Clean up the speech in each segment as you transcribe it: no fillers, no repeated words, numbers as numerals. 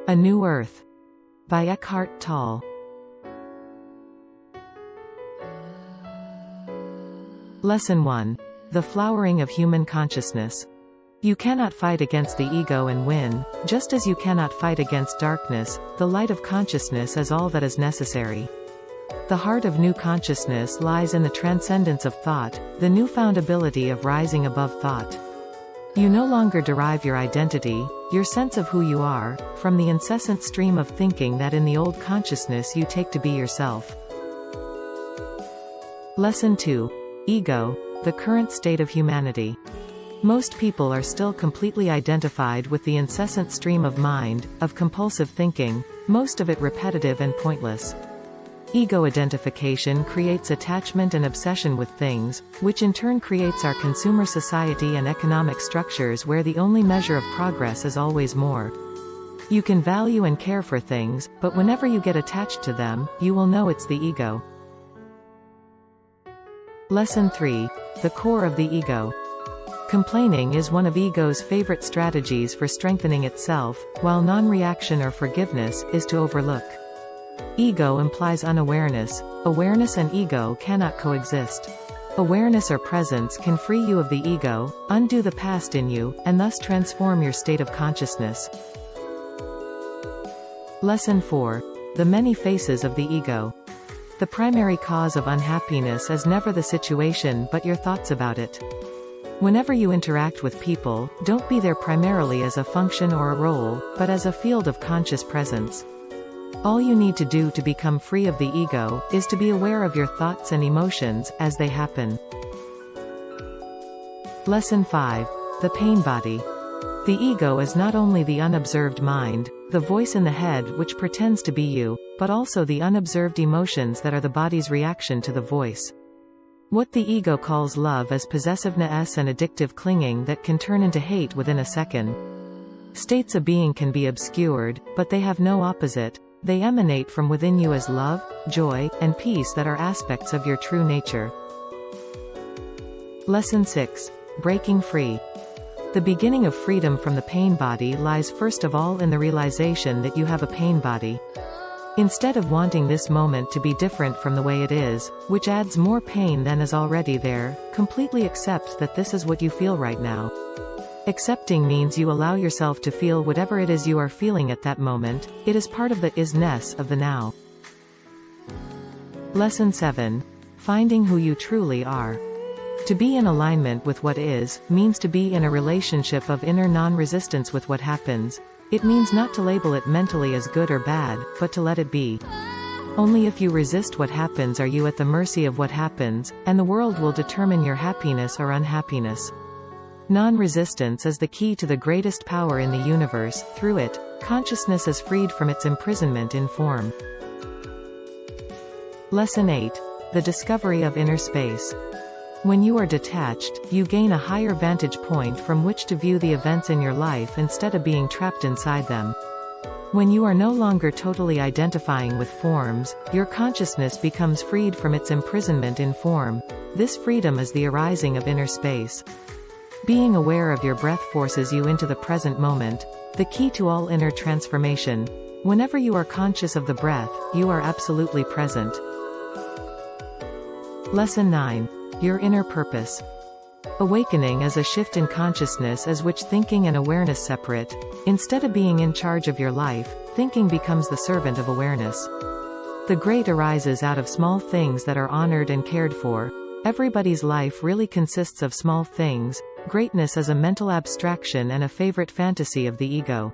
A New Earth by Eckhart Tolle. Lesson 1. The Flowering of Human Consciousness. You cannot fight against the ego and win, just as you cannot fight against darkness. The light of consciousness is all that is necessary. The heart of new consciousness lies in the transcendence of thought, the newfound ability of rising above thought. You no longer derive your identity, your sense of who you are, from the incessant stream of thinking that in the old consciousness you take to be yourself. Lesson 2. Ego, the current state of humanity. Most people are still completely identified with the incessant stream of mind, of compulsive thinking, most of it repetitive and pointless. Ego identification creates attachment and obsession with things, which in turn creates our consumer society and economic structures where the only measure of progress is always more. You can value and care for things, but whenever you get attached to them, you will know it's the ego. Lesson 3. The core of the ego. Complaining is one of ego's favorite strategies for strengthening itself, while non-reaction or forgiveness is to overlook. Ego implies unawareness. Awareness and ego cannot coexist. Awareness or presence can free you of the ego, undo the past in you, and thus transform your state of consciousness. Lesson 4. The many faces of the ego. The primary cause of unhappiness is never the situation but your thoughts about it. Whenever you interact with people, don't be there primarily as a function or a role, but as a field of conscious presence. All you need to do to become free of the ego, is to be aware of your thoughts and emotions, as they happen. Lesson 5. The pain body. The ego is not only the unobserved mind, the voice in the head which pretends to be you, but also the unobserved emotions that are the body's reaction to the voice. What the ego calls love is possessiveness and addictive clinging that can turn into hate within a second. States of being can be obscured, but they have no opposite. They emanate from within you as love, joy, and peace that are aspects of your true nature. Lesson 6. Breaking free. The beginning of freedom from the pain body lies first of all in the realization that you have a pain body. Instead of wanting this moment to be different from the way it is, which adds more pain than is already there, completely accept that this is what you feel right now. Accepting means you allow yourself to feel whatever it is you are feeling at that moment. It is part of the isness of the now. Lesson 7. Finding who you truly are. To be in alignment with what is, means to be in a relationship of inner non-resistance with what happens. It means not to label it mentally as good or bad, but to let it be. Only if you resist what happens are you at the mercy of what happens, and the world will determine your happiness or unhappiness. Non-resistance is the key to the greatest power in the universe. Through it, consciousness is freed from its imprisonment in form. Lesson 8. The discovery of inner space. When you are detached, you gain a higher vantage point from which to view the events in your life instead of being trapped inside them. When you are no longer totally identifying with forms, your consciousness becomes freed from its imprisonment in form. This freedom is the arising of inner space. Being aware of your breath forces you into the present moment, the key to all inner transformation. Whenever you are conscious of the breath, you are absolutely present. Lesson 9. Your inner purpose. Awakening is a shift in consciousness as which thinking and awareness separate. Instead of being in charge of your life, thinking becomes the servant of awareness. The great arises out of small things that are honored and cared for. Everybody's life really consists of small things. Greatness is a mental abstraction and a favorite fantasy of the ego.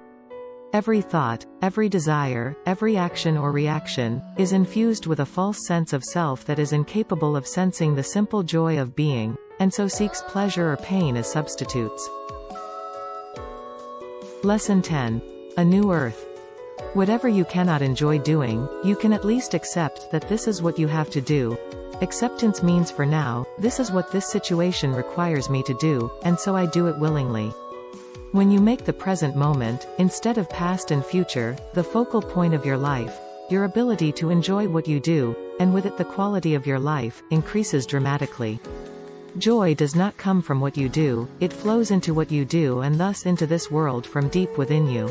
Every thought, every desire, every action or reaction, is infused with a false sense of self that is incapable of sensing the simple joy of being, and so seeks pleasure or pain as substitutes. Lesson 10. A New Earth. Whatever you cannot enjoy doing, you can at least accept that this is what you have to do. Acceptance means for now, this is what this situation requires me to do, and so I do it willingly. When you make the present moment, instead of past and future, the focal point of your life, your ability to enjoy what you do, and with it the quality of your life, increases dramatically. Joy does not come from what you do, it flows into what you do and thus into this world from deep within you.